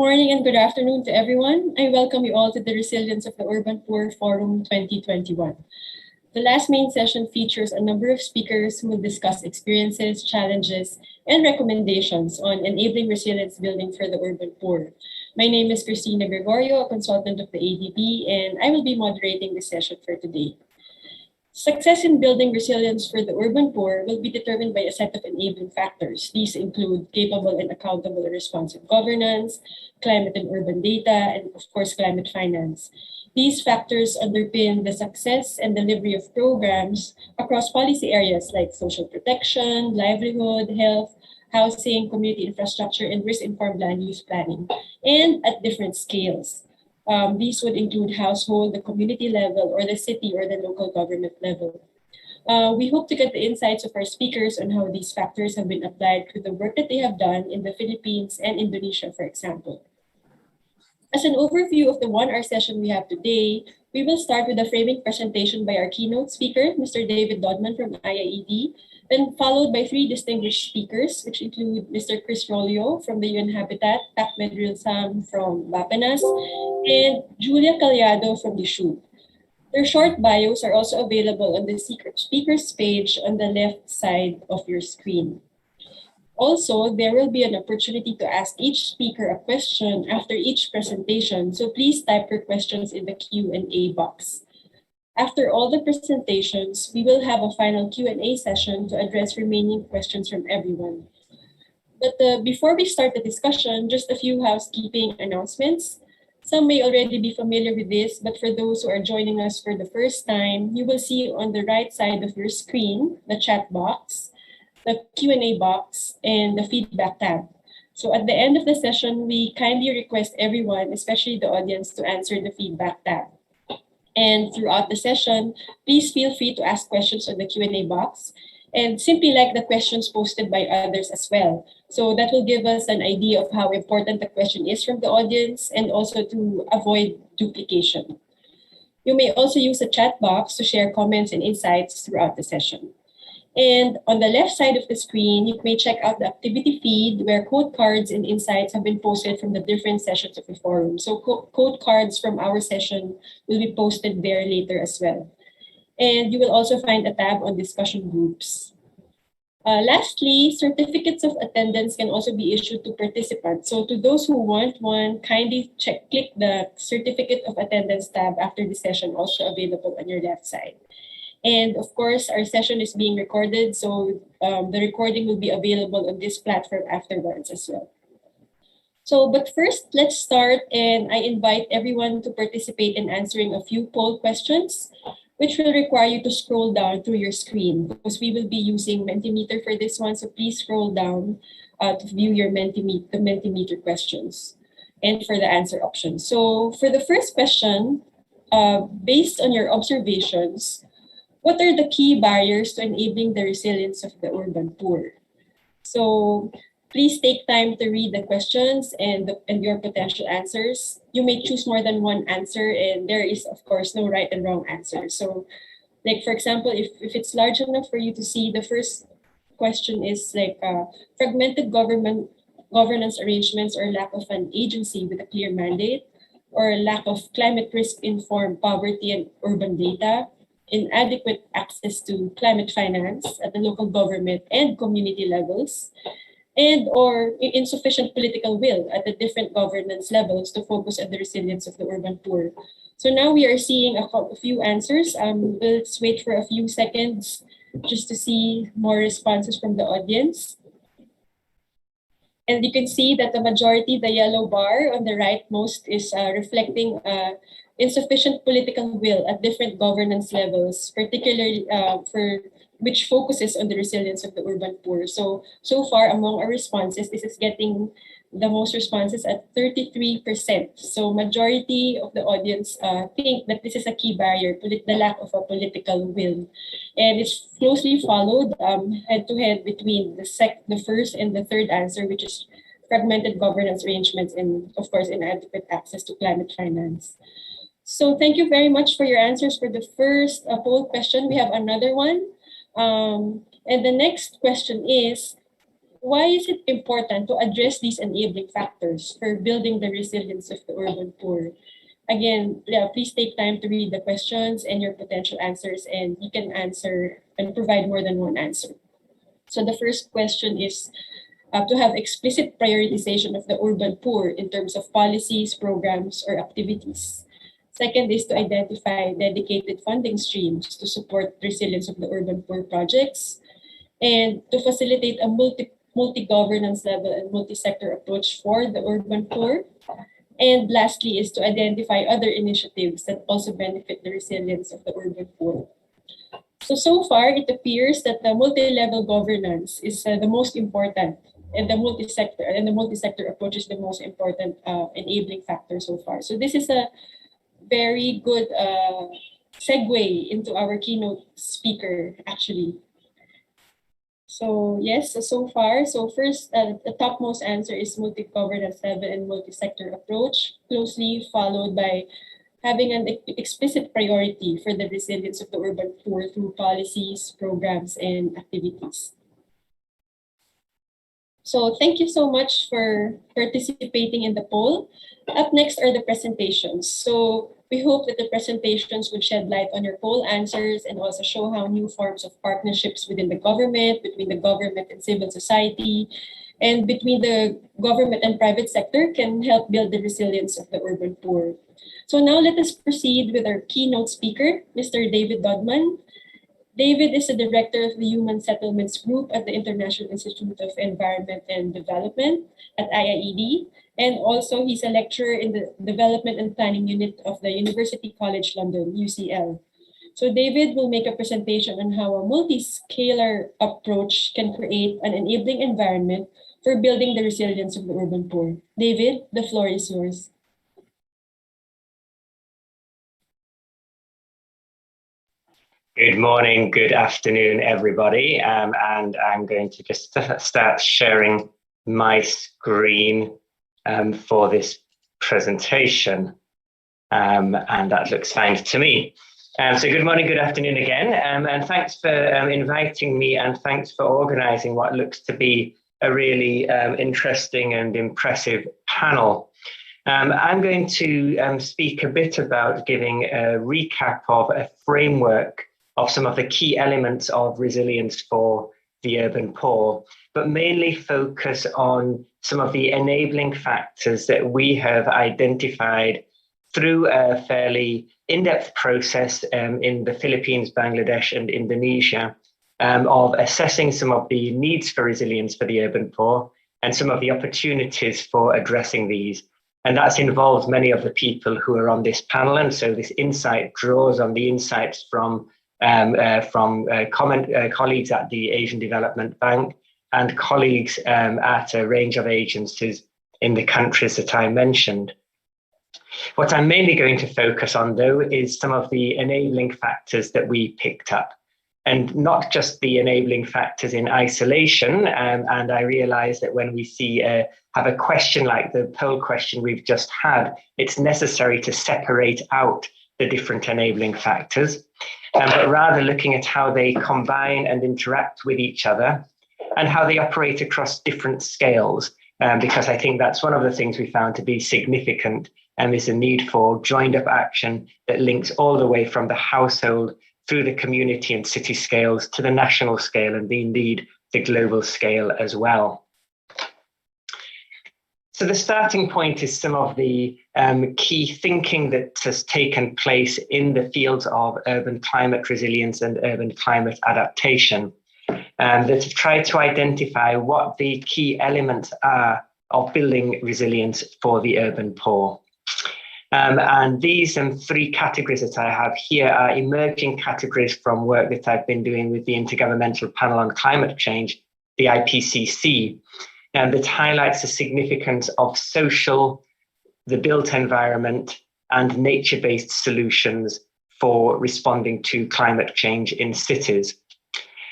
morning and good afternoon to everyone. I welcome you all to the Resilience of the Urban Poor Forum 2021. The last main session features a number of speakers who will discuss experiences, challenges, and recommendations on enabling resilience building for the urban poor. My name is Christina Gregorio, a consultant of the ADB, and I will be moderating this session for today. Success in building resilience for the urban poor will be determined by a set of enabling factors. These include capable and accountable and responsive governance, climate and urban data, and of course, climate finance. These factors underpin the success and delivery of programs across policy areas like social protection, livelihood, health, housing, community infrastructure, and risk-informed land use planning, and at different scales. These would include household, the community level, or the city or the local government level. We hope to get the insights of our speakers on how these factors have been applied to the work that they have done in the Philippines and Indonesia, for example. As an overview of the 1-hour session we have today, we will start with a framing presentation by our keynote speaker, Mr. David Dodman from IIED, then followed by 3 distinguished speakers, which include Mr. Chris Rolio from the UN Habitat, Ahmed Rilsam from Bapanas, and Julia Caliado from the SHU. Their short bios are also available on the speakers page on the left side of your screen. Also, there will be an opportunity to ask each speaker a question after each presentation, so please type your questions in the Q&A box. After all the presentations, we will have a final Q&A session to address remaining questions from everyone. But before we start the discussion, just a few housekeeping announcements. Some may already be familiar with this, but for those who are joining us for the first time, you will see on the right side of your screen the chat box, the Q&A box, and the feedback tab. So at the end of the session, we kindly request everyone, especially the audience, to answer the feedback tab. And throughout the session, please feel free to ask questions on the Q&A box and simply like the questions posted by others as well. So that will give us an idea of how important the question is from the audience and also to avoid duplication. You may also use the chat box to share comments and insights throughout the session. And on the left side of the screen, you may check out the activity feed where code cards and insights have been posted from the different sessions of the forum. So code cards from our session will be posted there later as well. And you will also find a tab on discussion groups. Lastly, certificates of attendance can also be issued to participants. So to those who want one, kindly click the certificate of attendance tab after the session, also available on your left side. And of course, our session is being recorded, so the recording will be available on this platform afterwards as well. So, but first, let's start, and I invite everyone to participate in answering a few poll questions, which will require you to scroll down through your screen because we will be using Mentimeter for this one, so please scroll down to view your the Mentimeter questions and for the answer options. So for the first question, based on your observations, what are the key barriers to enabling the resilience of the urban poor? So please take time to read the questions and your potential answers. You may choose more than one answer, and there is, of course, no right and wrong answer. So, like, for example, if it's large enough for you to see, the first question is like fragmented governance arrangements or lack of an agency with a clear mandate, or lack of climate risk-informed poverty and urban data, inadequate access to climate finance at the local government and community levels, and or insufficient political will at the different governance levels to focus on the resilience of the urban poor. So now we are seeing a few answers. Let's wait for a few seconds just to see more responses from the audience. And you can see that the majority, the yellow bar on the rightmost, is reflecting insufficient political will at different governance levels, particularly for which focuses on the resilience of the urban poor. So far among our responses, this is getting the most responses at 33%. So majority of the audience think that this is a key barrier, the lack of a political will. And it's closely followed head-to-head between the first and the third answer, which is fragmented governance arrangements and, of course, inadequate access to climate finance. So thank you very much for your answers for the first poll question. We have another one. And the next question is, why is it important to address these enabling factors for building the resilience of the urban poor? Again, yeah, please take time to read the questions and your potential answers, and you can answer and provide more than one answer. So the first question is to have explicit prioritization of the urban poor in terms of policies, programs, or activities. Second is to identify dedicated funding streams to support resilience of the urban poor projects and to facilitate a multi-governance level and multi-sector approach for the urban poor. And lastly is to identify other initiatives that also benefit the resilience of the urban poor. So far, it appears that the multi-level governance is the most important, and the multi-sector approach is the most important enabling factor so far. So this is a very good segue into our keynote speaker, actually. So yes, so far, so first, the topmost answer is multi-governance level and multi-sector approach, closely followed by having an explicit priority for the resilience of the urban poor through policies, programs, and activities. So thank you so much for participating in the poll. Up next are the presentations. So we hope that the presentations would shed light on your poll answers and also show how new forms of partnerships within the government, between the government and civil society, and between the government and private sector can help build the resilience of the urban poor. So now let us proceed with our keynote speaker, Mr. David Dodman. David is the director of the Human Settlements Group at the International Institute of Environment and Development at IIED. And also he's a lecturer in the Development and Planning Unit of the University College London, UCL. So David will make a presentation on how a multi-scalar approach can create an enabling environment for building the resilience of the urban poor. David, the floor is yours. Good morning, good afternoon, everybody. And I'm going to just start sharing my screen for this presentation. And that looks fine to me. So good morning, good afternoon again. And thanks for inviting me, and thanks for organizing what looks to be a really interesting and impressive panel. I'm going to speak a bit about giving a recap of a framework of some of the key elements of resilience for the urban poor, but mainly focus on some of the enabling factors that we have identified through a fairly in-depth process in the Philippines, Bangladesh, and Indonesia of assessing some of the needs for resilience for the urban poor and some of the opportunities for addressing these. And that's involved many of the people who are on this panel. And so this insight draws on the insights from colleagues at the Asian Development Bank and colleagues at a range of agencies in the countries that I mentioned. What I'm mainly going to focus on, though, is some of the enabling factors that we picked up, and not just the enabling factors in isolation. And I realize that when we have a question like the poll question we've just had, it's necessary to separate out the different enabling factors, but rather looking at how they combine and interact with each other and how they operate across different scales, because I think that's one of the things we found to be significant, and is a need for joined up action that links all the way from the household through the community and city scales to the national scale and indeed the global scale as well. So the starting point is some of the key thinking that has taken place in the fields of urban climate resilience and urban climate adaptation, that have tried to identify what the key elements are of building resilience for the urban poor. And these three categories that I have here are emerging categories from work that I've been doing with the Intergovernmental Panel on Climate Change, the IPCC, that highlights the significance of social, the built environment, and nature-based solutions for responding to climate change in cities.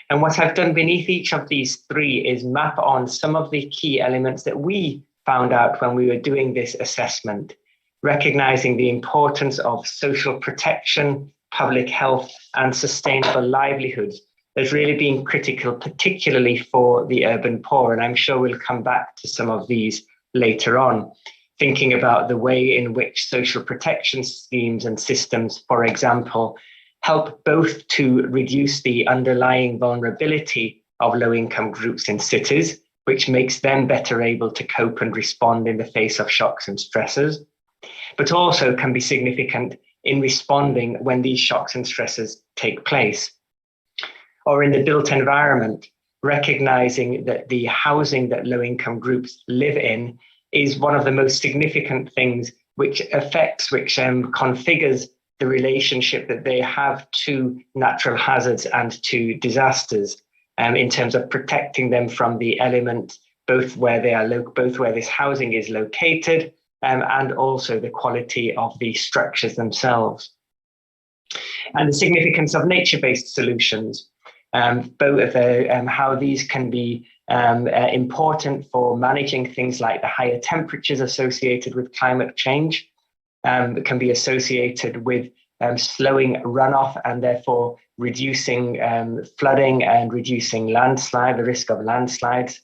And what I've done beneath each of these three is map on some of the key elements that we found out when we were doing this assessment, recognizing the importance of social protection, public health, and sustainable livelihoods has really been critical, particularly for the urban poor. And I'm sure we'll come back to some of these later on, thinking about the way in which social protection schemes and systems, for example, help both to reduce the underlying vulnerability of low-income groups in cities, which makes them better able to cope and respond in the face of shocks and stresses, but also can be significant in responding when these shocks and stresses take place. Or in the built environment, recognizing that the housing that low-income groups live in is one of the most significant things which configures the relationship that they have to natural hazards and to disasters, in terms of protecting them from the element, both where this housing is located, and also the quality of the structures themselves. And the significance of nature-based solutions, both how these can be important for managing things like the higher temperatures associated with climate change, can be associated with slowing runoff and therefore reducing flooding and reducing the risk of landslides,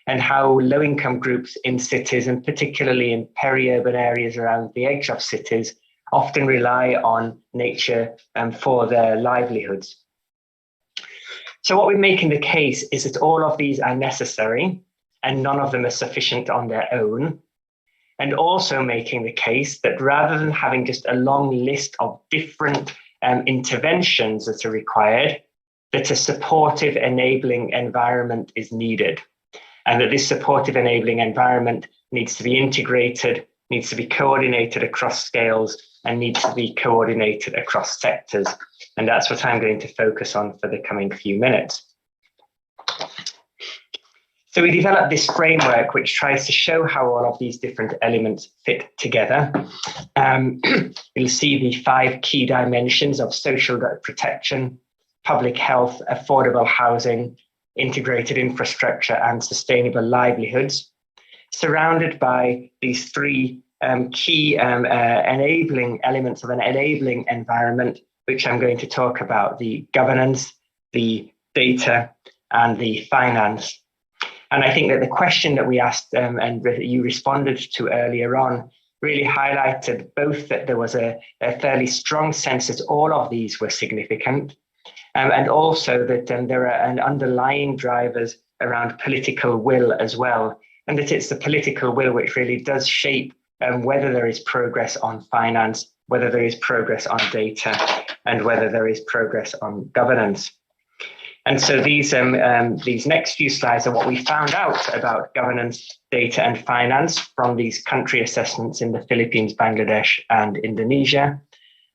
and how low-income groups in cities, and particularly in peri-urban areas around the edge of cities, often rely on nature for their livelihoods. So what we're making the case is that all of these are necessary and none of them are sufficient on their own. And also making the case that rather than having just a long list of different interventions that are required, that a supportive enabling environment is needed. And that this supportive enabling environment needs to be integrated, needs to be coordinated across scales, and needs to be coordinated across sectors. And that's what I'm going to focus on for the coming few minutes. So we developed this framework which tries to show how all of these different elements fit together. You'll see the 5 key dimensions of social protection, public health, affordable housing, integrated infrastructure, and sustainable livelihoods, surrounded by these 3 key enabling elements of an enabling environment, which I'm going to talk about: the governance, the data, and the finance. And I think that the question that we asked and you responded to earlier on really highlighted both that there was a fairly strong sense that all of these were significant, and also that there are an underlying drivers around political will as well, and that it's the political will which really does shape whether there is progress on finance, whether there is progress on data, and whether there is progress on governance. And so these next few slides are what we found out about governance, data, and finance from these country assessments in the Philippines, Bangladesh, and Indonesia,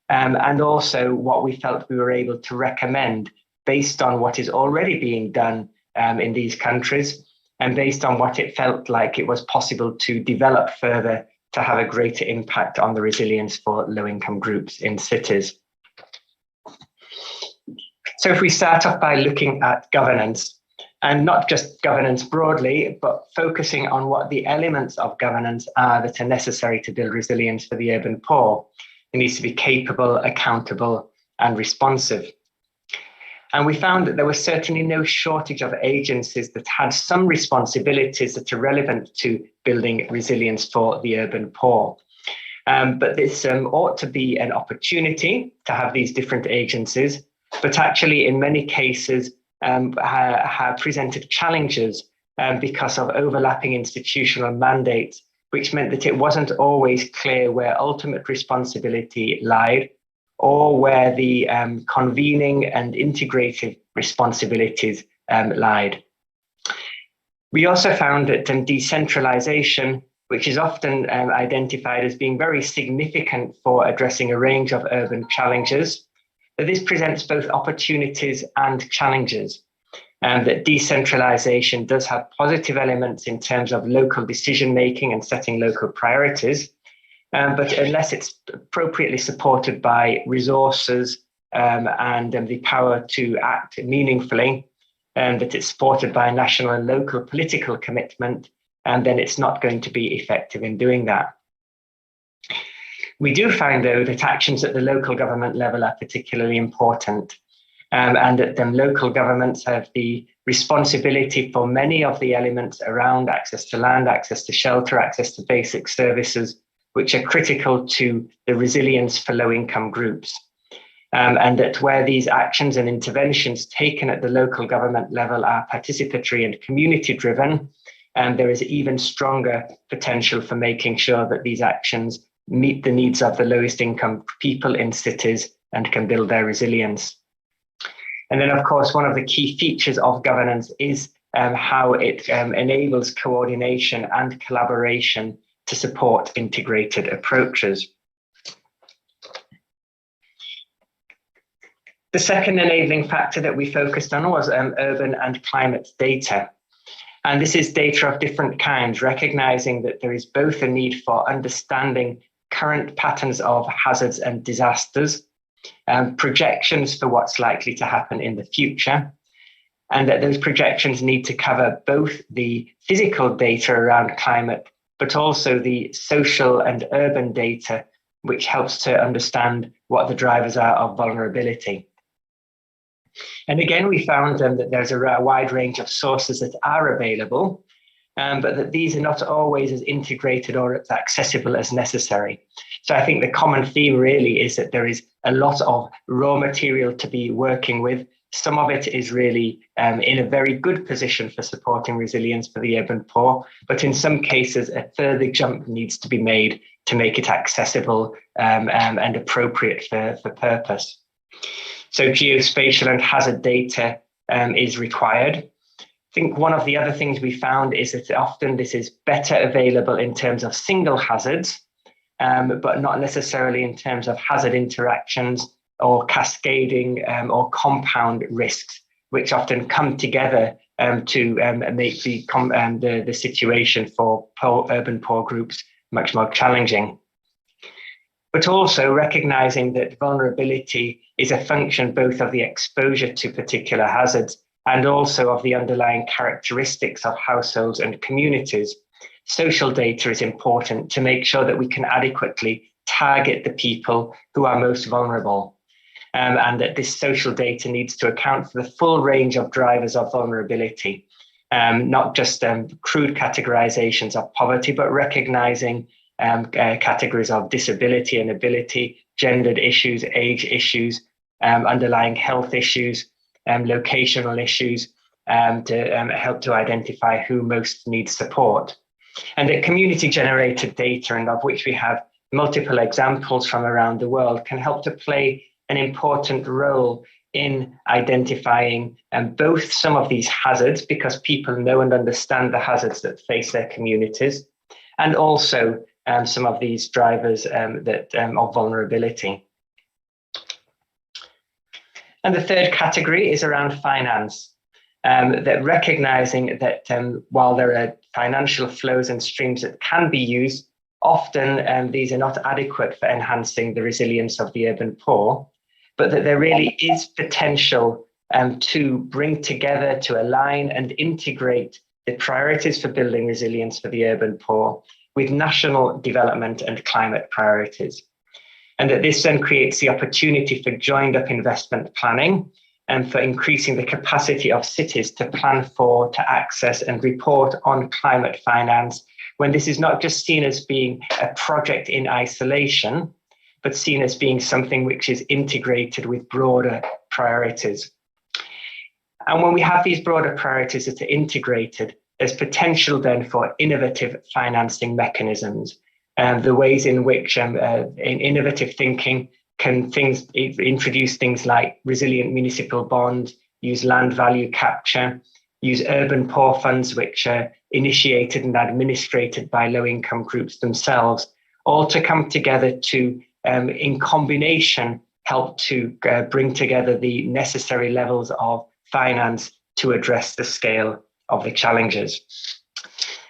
and also what we felt we were able to recommend based on what is already being done in these countries, and based on what it felt like it was possible to develop further to have a greater impact on the resilience for low-income groups in cities. So if we start off by looking at governance, and not just governance broadly, but focusing on what the elements of governance are that are necessary to build resilience for the urban poor. It needs to be capable, accountable, and responsive. And we found that there was certainly no shortage of agencies that had some responsibilities that are relevant to building resilience for the urban poor. But this ought to be an opportunity to have these different agencies, but actually in many cases have presented challenges because of overlapping institutional mandates, which meant that it wasn't always clear where ultimate responsibility lied, or where the convening and integrative responsibilities lied. We also found that decentralization, which is often identified as being very significant for addressing a range of urban challenges, that this presents both opportunities and challenges, and that decentralization does have positive elements in terms of local decision-making and setting local priorities, but unless it's appropriately supported by resources and the power to act meaningfully, and that it's supported by national and local political commitment, and then it's not going to be effective in doing that. We do find, though, that actions at the local government level are particularly important. and that local governments have the responsibility for many of the elements around access to land, access to shelter, access to basic services, which are critical to the resilience for low-income groups. And that where these actions and interventions taken at the local government level are participatory and community-driven, there is even stronger potential for making sure that these actions meet the needs of the lowest income people in cities and can build their resilience. And then, of course, one of the key features of governance is how it enables coordination and collaboration to support integrated approaches. The second enabling factor that we focused on was urban and climate data. And this is data of different kinds, recognizing that there is both a need for understanding current patterns of hazards and disasters, projections for what's likely to happen in the future, and that those projections need to cover both the physical data around climate, but also the social and urban data, which helps to understand what the drivers are of vulnerability. And again, we found that there's a wide range of sources that are available, but that these are not always as integrated or as accessible as necessary. So I think the common theme really is that there is a lot of raw material to be working with. Some of it is really in a very good position for supporting resilience for the urban poor, but in some cases, a further jump needs to be made to make it accessible and appropriate for purpose. So geospatial and hazard data is required. I think one of the other things we found is that often this is better available in terms of single hazards, but not necessarily in terms of hazard interactions or cascading or compound risks, which often come together to make the situation for urban poor groups much more challenging. But also recognizing that vulnerability is a function both of the exposure to particular hazards and also of the underlying characteristics of households and communities. Social data is important to make sure that we can adequately target the people who are most vulnerable. And that this social data needs to account for the full range of drivers of vulnerability, not just crude categorizations of poverty, but recognizing categories of disability and ability, gendered issues, age issues, underlying health issues, locational issues, to help to identify who most needs support. And that community-generated data, and of which we have multiple examples from around the world, can help to play an important role in identifying both some of these hazards, because people know and understand the hazards that face their communities, and also some of these drivers of vulnerability. And the third category is around finance, that recognizing that while there are financial flows and streams that can be used, often these are not adequate for enhancing the resilience of the urban poor, but that there really is potential to bring together, to align and integrate the priorities for building resilience for the urban poor with national development and climate priorities. And that this then creates the opportunity for joined up investment planning and for increasing the capacity of cities to plan for, to access and report on climate finance, when this is not just seen as being a project in isolation, but seen as being something which is integrated with broader priorities. And when we have these broader priorities that are integrated, there's potential then for innovative financing mechanisms, the ways in which in innovative thinking can introduce things like resilient municipal bonds, use land value capture, use urban poor funds, which are initiated and administrated by low-income groups themselves, all to come together to, in combination, help to bring together the necessary levels of finance to address the scale of the challenges.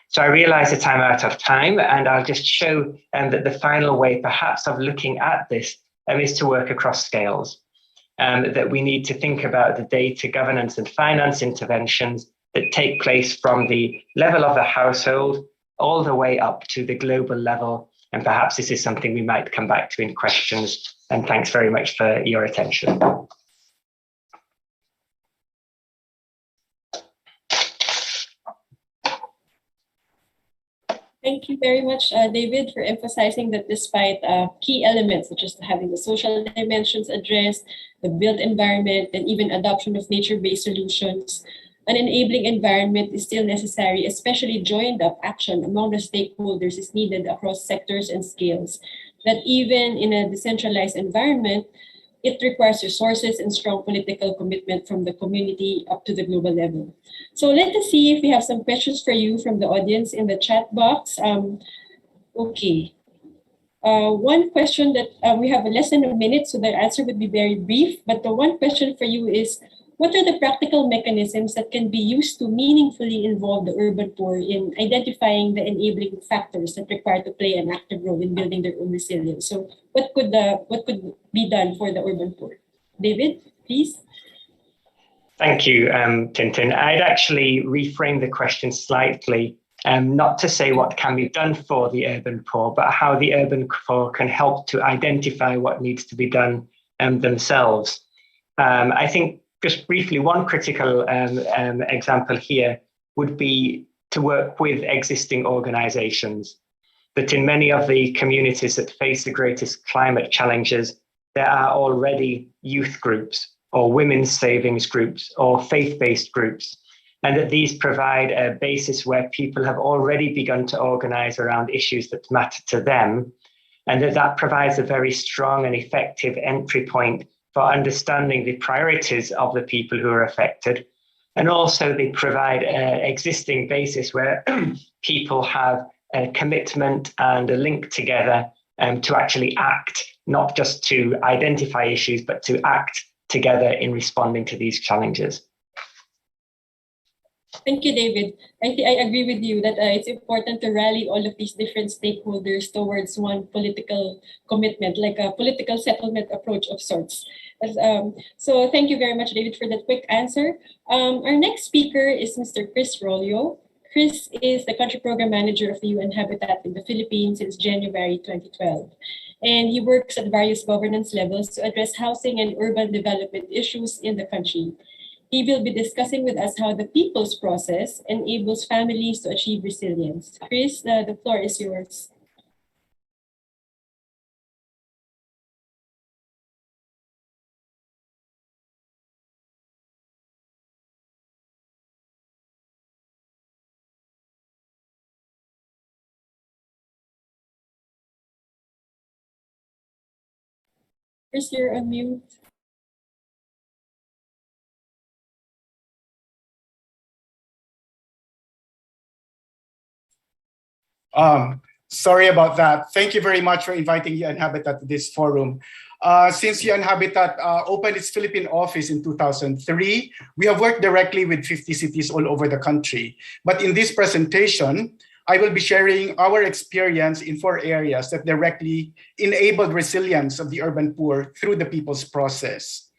So I realize that I'm out of time, and I'll just show that the final way perhaps of looking at this is to work across scales, that we need to think about the data governance and finance interventions that take place from the level of the household all the way up to the global level. And perhaps this is something we might come back to in questions. And thanks very much for your attention. Thank you very much, David, for emphasizing that despite key elements such as having the social dimensions addressed, the built environment, and even adoption of nature-based solutions, an enabling environment is still necessary, especially joined-up action among the stakeholders is needed across sectors and scales. That even in a decentralized environment, it requires resources and strong political commitment from the community up to the global level. So let us see if we have some questions for you from the audience in the chat box. Okay. One question that we have less than a minute, so the answer would be very brief. But the one question for you is, what are the practical mechanisms that can be used to meaningfully involve the urban poor in identifying the enabling factors that require to play an active role in building their own resilience? So what could be done for the urban poor? David, please. Thank you, Tintin. I'd actually reframe the question slightly, not to say what can be done for the urban poor, but how the urban poor can help to identify what needs to be done themselves. I think just briefly, one critical example here would be to work with existing organizations. That in many of the communities that face the greatest climate challenges, there are already youth groups or women's savings groups or faith-based groups, and that these provide a basis where people have already begun to organize around issues that matter to them, and that provides a very strong and effective entry point for understanding the priorities of the people who are affected. And also they provide an existing basis where people have a commitment and a link together to actually act, not just to identify issues, but to act together in responding to these challenges. Thank you, David. I agree with you that it's important to rally all of these different stakeholders towards one political commitment, like a political settlement approach of sorts. So thank you very much, David, for that quick answer. Our next speaker is Mr. Chris Rolio. Chris is the Country Program Manager of the UN Habitat in the Philippines since January 2012. And he works at various governance levels to address housing and urban development issues in the country. He will be discussing with us how the people's process enables families to achieve resilience. Chris, the floor is yours. Chris, you're on mute. Sorry about that. Thank you very much for inviting UN Habitat to this forum. Since UN Habitat opened its Philippine office in 2003, we have worked directly with 50 cities all over the country. But in this presentation, I will be sharing our experience in 4 areas that directly enabled resilience of the urban poor through the people's process.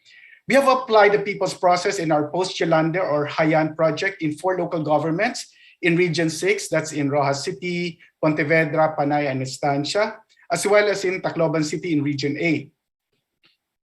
We have applied the people's process in our post-Yolanda or Hayan project in 4 local governments in Region 6, that's in Rojas City, Pontevedra, Panay, and Estancia, as well as in Tacloban City in Region 8.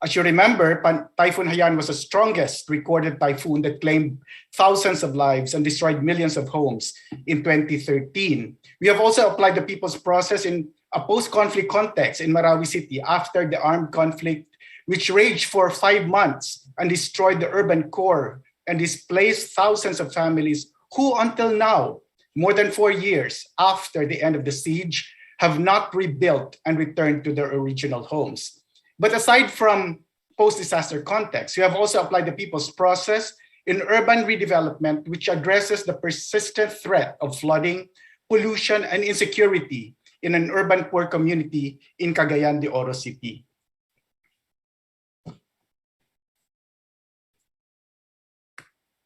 As you remember, Typhoon Haiyan was the strongest recorded typhoon that claimed thousands of lives and destroyed millions of homes in 2013. We have also applied the people's process in a post-conflict context in Marawi City after the armed conflict, which raged for 5 months and destroyed the urban core and displaced thousands of families who until now, more than 4 years after the end of the siege, have not rebuilt and returned to their original homes. But aside from post-disaster context, we have also applied the people's process in urban redevelopment, which addresses the persistent threat of flooding, pollution, and insecurity in an urban poor community in Cagayan de Oro City.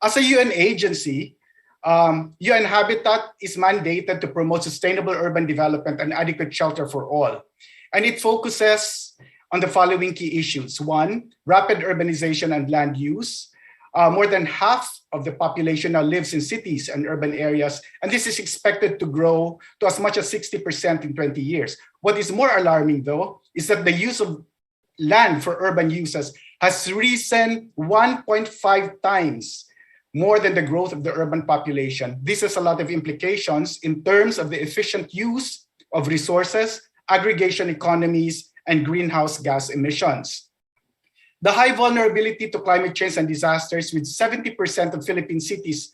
As a UN agency, UN Habitat is mandated to promote sustainable urban development and adequate shelter for all. And it focuses on the following key issues. 1, rapid urbanization and land use. More than half of the population now lives in cities and urban areas, and this is expected to grow to as much as 60% in 20 years. What is more alarming, though, is that the use of land for urban uses has risen 1.5 times, more than the growth of the urban population. This has a lot of implications in terms of the efficient use of resources, aggregation economies, and greenhouse gas emissions. The high vulnerability to climate change and disasters, with 70% of Philippine cities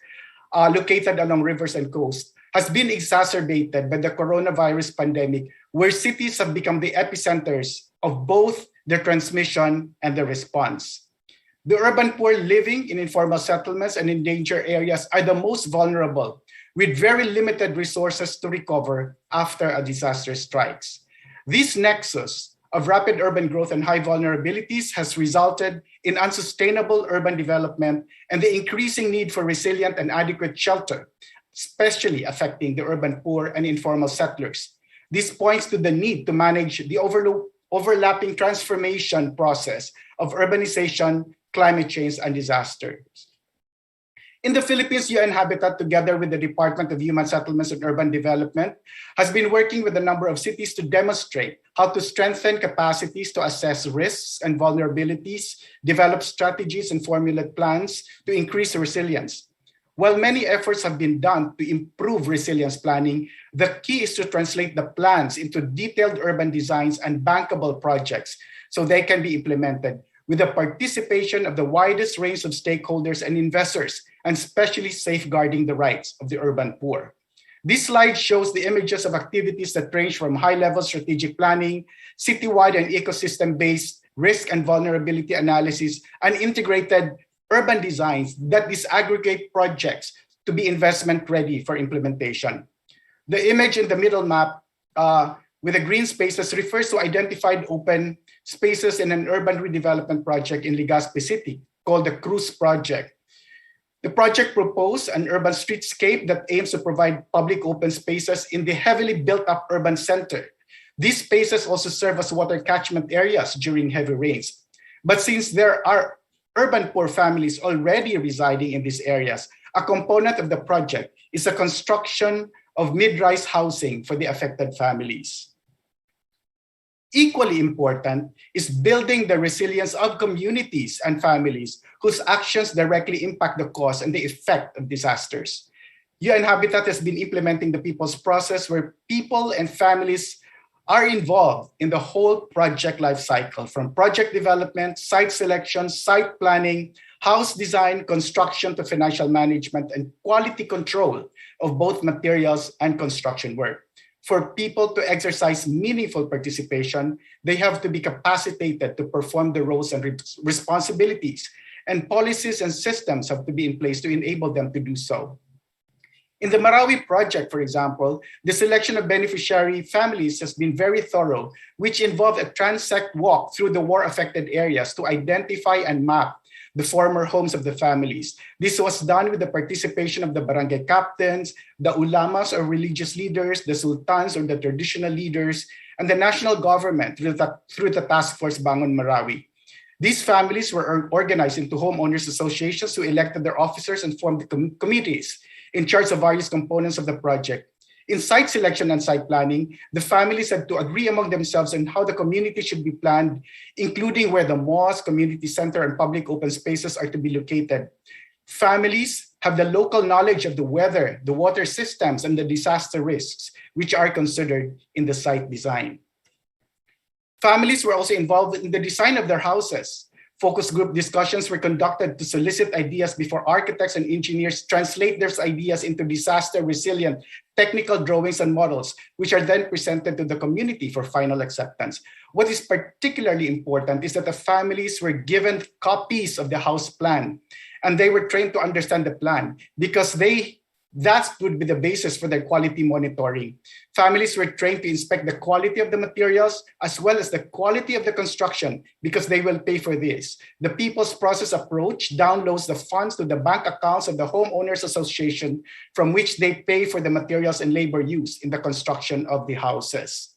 located along rivers and coasts, has been exacerbated by the coronavirus pandemic, where cities have become the epicenters of both their transmission and the response. The urban poor living in informal settlements and in danger areas are the most vulnerable, with very limited resources to recover after a disaster strikes. This nexus of rapid urban growth and high vulnerabilities has resulted in unsustainable urban development and the increasing need for resilient and adequate shelter, especially affecting the urban poor and informal settlers. This points to the need to manage the overlapping transformation process of urbanization, climate change, and disasters. In the Philippines, UN Habitat, together with the Department of Human Settlements and Urban Development, has been working with a number of cities to demonstrate how to strengthen capacities to assess risks and vulnerabilities, develop strategies and formulate plans to increase resilience. While many efforts have been done to improve resilience planning, the key is to translate the plans into detailed urban designs and bankable projects so they can be implemented with the participation of the widest range of stakeholders and investors, and especially safeguarding the rights of the urban poor. This slide shows the images of activities that range from high-level strategic planning, citywide and ecosystem-based risk and vulnerability analysis, and integrated urban designs that disaggregate projects to be investment-ready for implementation. The image in the middle map with the green spaces refers to identified open spaces in an urban redevelopment project in Legazpi City called the Cruz Project. The project proposed an urban streetscape that aims to provide public open spaces in the heavily built-up urban center. These spaces also serve as water catchment areas during heavy rains. But since there are urban poor families already residing in these areas, a component of the project is the construction of mid-rise housing for the affected families. Equally important is building the resilience of communities and families whose actions directly impact the cause and the effect of disasters. UN Habitat has been implementing the People's Process, where people and families are involved in the whole project life cycle, from project development, site selection, site planning, house design, construction to financial management, and quality control of both materials and construction work. For people to exercise meaningful participation, they have to be capacitated to perform the roles and responsibilities, and policies and systems have to be in place to enable them to do so. In the Marawi project, for example, the selection of beneficiary families has been very thorough, which involved a transect walk through the war-affected areas to identify and map the former homes of the families. This was done with the participation of the barangay captains, the ulamas or religious leaders, the sultans or the traditional leaders, and the national government through the task force Bangon Marawi. These families were organized into homeowners associations who elected their officers and formed committees in charge of various components of the project. In site selection and site planning, the families had to agree among themselves on how the community should be planned, including where the mosque, community center, and public open spaces are to be located. Families have the local knowledge of the weather, the water systems, and the disaster risks, which are considered in the site design. Families were also involved in the design of their houses. Focus group discussions were conducted to solicit ideas before architects and engineers translate their ideas into disaster-resilient technical drawings and models, which are then presented to the community for final acceptance. What is particularly important is that the families were given copies of the house plan, and they were trained to understand the plan because that would be the basis for their quality monitoring. Families were trained to inspect the quality of the materials as well as the quality of the construction because they will pay for this. The People's Process approach downloads the funds to the bank accounts of the homeowners association from which they pay for the materials and labor used in the construction of the houses.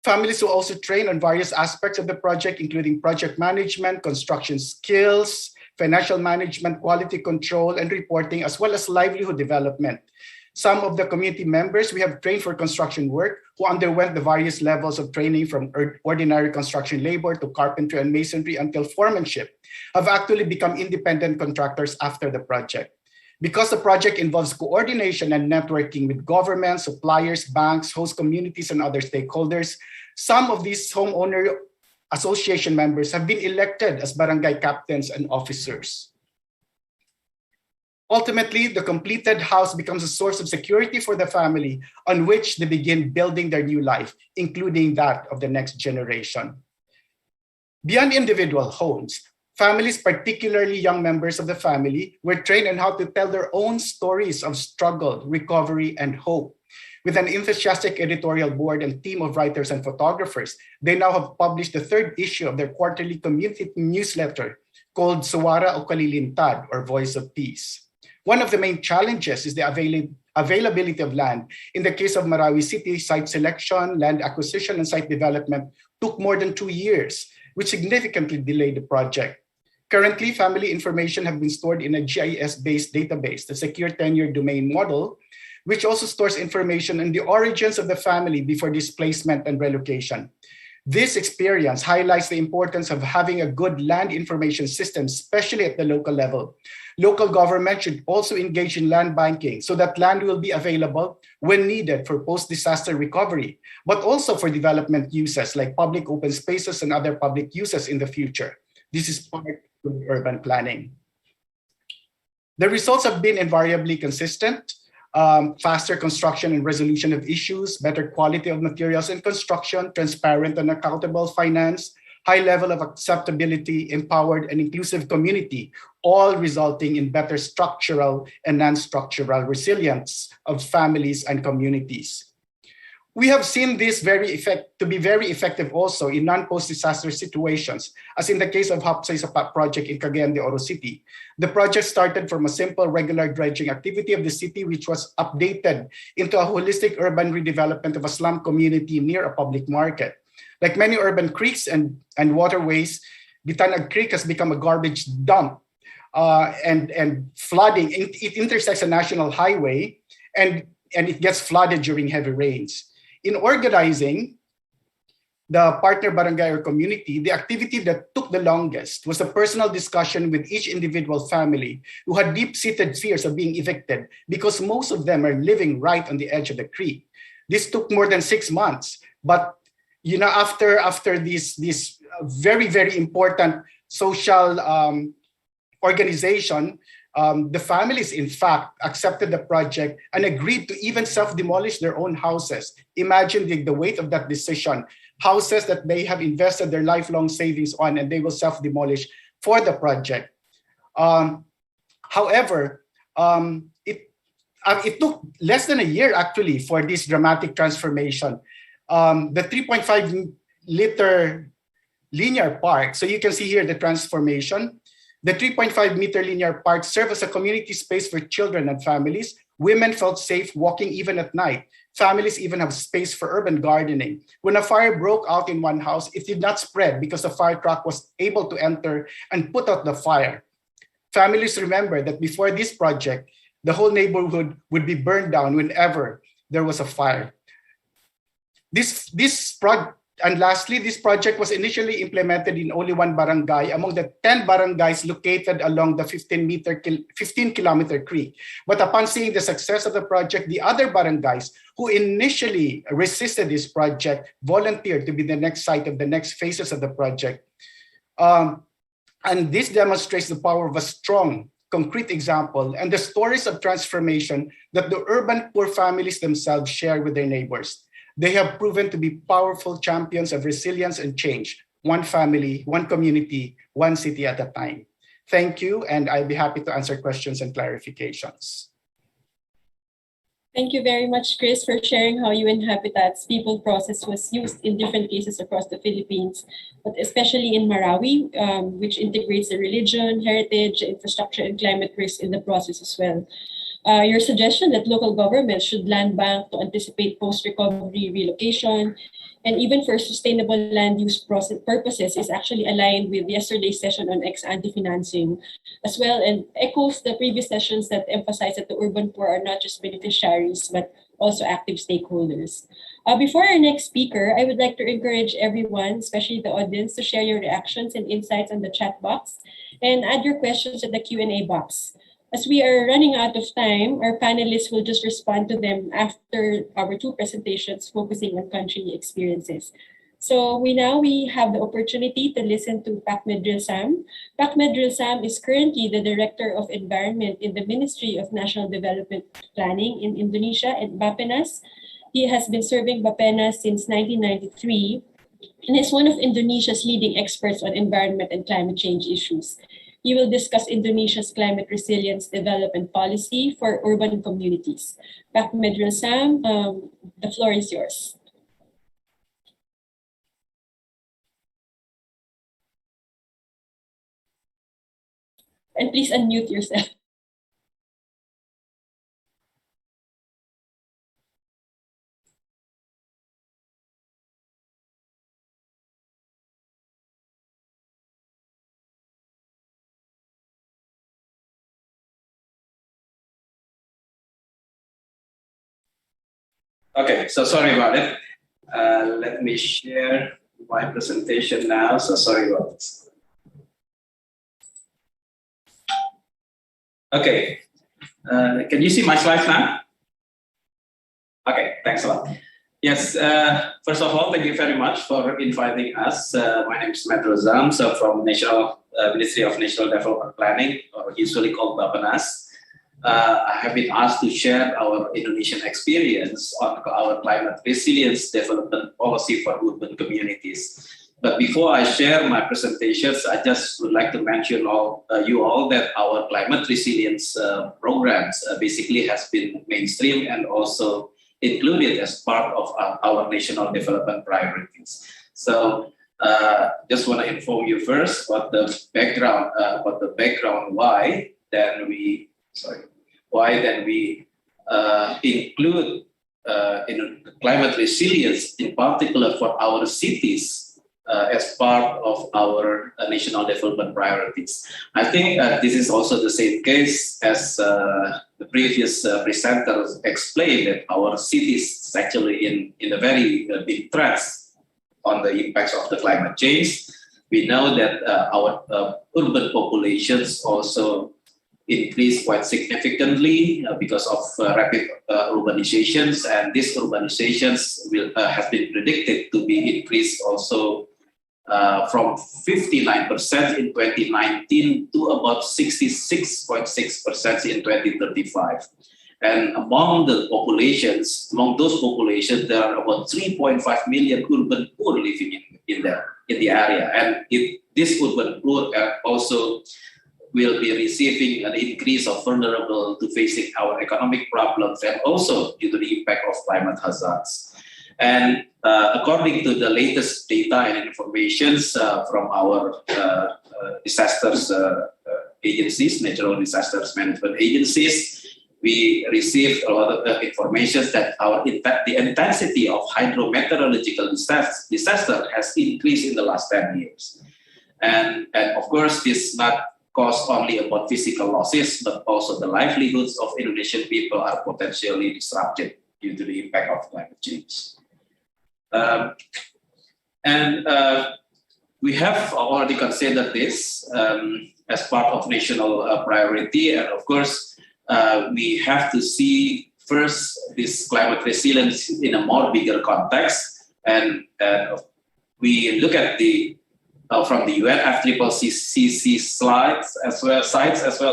Families will also train on various aspects of the project, including project management, construction skills, financial management, quality control, and reporting, as well as livelihood development. Some of the community members we have trained for construction work who underwent the various levels of training from ordinary construction labor to carpentry and masonry until foremanship have actually become independent contractors after the project. Because the project involves coordination and networking with government, suppliers, banks, host communities, and other stakeholders, some of these homeowner association members have been elected as barangay captains and officers. Ultimately, the completed house becomes a source of security for the family on which they begin building their new life, including that of the next generation. Beyond individual homes, families, particularly young members of the family, were trained on how to tell their own stories of struggle, recovery, and hope. With an enthusiastic editorial board and team of writers and photographers, they now have published the third issue of their quarterly community newsletter called Suwara o Kalilintad, or Voice of Peace. One of the main challenges is the availability of land. In the case of Marawi City, site selection, land acquisition, and site development took more than 2 years, which significantly delayed the project. Currently, family information have been stored in a GIS-based database, the Secure Tenure Domain Model, which also stores information on the origins of the family before displacement and relocation. This experience highlights the importance of having a good land information system, especially at the local level. Local government should also engage in land banking so that land will be available when needed for post-disaster recovery, but also for development uses like public open spaces and other public uses in the future. This is part of urban planning. The results have been invariably consistent. Faster construction and resolution of issues, better quality of materials and construction, transparent and accountable finance, high level of acceptability, empowered and inclusive community, all resulting in better structural and non-structural resilience of families and communities. We have seen this to be very effective also in non-post-disaster situations, as in the case of Hapsay Sapat project in Cagayan de Oro City. The project started from a simple regular dredging activity of the city, which was updated into a holistic urban redevelopment of a slum community near a public market. Like many urban creeks and waterways, Bitanag Creek has become a garbage dump and flooding. It intersects a national highway and it gets flooded during heavy rains. In organizing the partner barangay or community, the activity that took the longest was a personal discussion with each individual family who had deep-seated fears of being evicted because most of them are living right on the edge of the creek. This took more than 6 months, but after this very, very important social organization, the families, in fact, accepted the project and agreed to even self-demolish their own houses. Imagine the weight of that decision. Houses that they have invested their lifelong savings on and they will self-demolish for the project. However, it took less than a year, actually, for this dramatic transformation. The 3.5 liter linear park, so you can see here the transformation. The 3.5 meter linear park served as a community space for children and families. Women felt safe walking even at night. Families even have space for urban gardening. When a fire broke out in one house, it did not spread because the fire truck was able to enter and put out the fire. Families remember that before this project, the whole neighborhood would be burned down whenever there was a fire. And lastly, this project was initially implemented in only one barangay among the 10 barangays located along the 15-kilometer creek. But upon seeing the success of the project, the other barangays who initially resisted this project volunteered to be the next site of the next phases of the project. And this demonstrates the power of a strong, concrete example and the stories of transformation that the urban poor families themselves share with their neighbors. They have proven to be powerful champions of resilience and change, one family, one community, one city at a time. Thank you, and I'll be happy to answer questions and clarifications. Thank you very much, Chris, for sharing how UN Habitat's people process was used in different cases across the Philippines, but especially in Marawi, which integrates the religion, heritage, infrastructure, and climate risk in the process as well. Your suggestion that local governments should land bank to anticipate post-recovery relocation and even for sustainable land use purposes is actually aligned with yesterday's session on ex-ante financing as well, and echoes the previous sessions that emphasize that the urban poor are not just beneficiaries but also active stakeholders. Before our next speaker, I would like to encourage everyone, especially the audience, to share your reactions and insights on the chat box and add your questions in the Q&A box. As we are running out of time, our panelists will just respond to them after our two presentations focusing on country experiences. So we have the opportunity to listen to Pak Medril Sam. Pak Medril Sam is currently the Director of Environment in the Ministry of National Development Planning in Indonesia and Bappenas. He has been serving Bappenas since 1993 and is one of Indonesia's leading experts on environment and climate change issues. He will discuss Indonesia's climate resilience development policy for urban communities. Pak Medril Sam, the floor is yours. And please unmute yourself. Okay, so sorry about it. Let me share my presentation now. So sorry about this. Okay, can you see my slides now? Okay, thanks a lot. Yes, first of all, thank you very much for inviting us. My name is Medril Sam, so from National Ministry of National Development Planning, or usually called Bappenas. I have been asked to share our Indonesian experience on our climate resilience development policy for urban communities. But before I share my presentations, I just would like to mention you all that our climate resilience programs basically has been mainstream and also included as part of our national development priorities. So just want to inform you first what the background why then we include climate resilience, in particular for our cities, as part of our national development priorities. I think this is also the same case as the previous presenters explained, that our cities is actually in a very big threats on the impacts of the climate change. We know that our urban populations also increased quite significantly because of rapid urbanizations, and these urbanizations have been predicted to be increased also from 59% in 2019 to about 66.6% in 2035. And among those populations, there are about 3.5 million urban poor living in the area, and this urban poor also will be receiving an increase of vulnerable to facing our economic problems and also due to the impact of climate hazards. And according to the latest data and information from our disasters agencies, natural disasters management agencies, we received a lot of information that the intensity of hydrometeorological disaster has increased in the last 10 years. And of course, this not cause only about physical losses, but also the livelihoods of Indonesian people are potentially disrupted due to the impact of climate change. We have already considered this as part of national priority, and of course, we have to see first this climate resilience in a more bigger context, and we look at the from the UNFCCC slides as well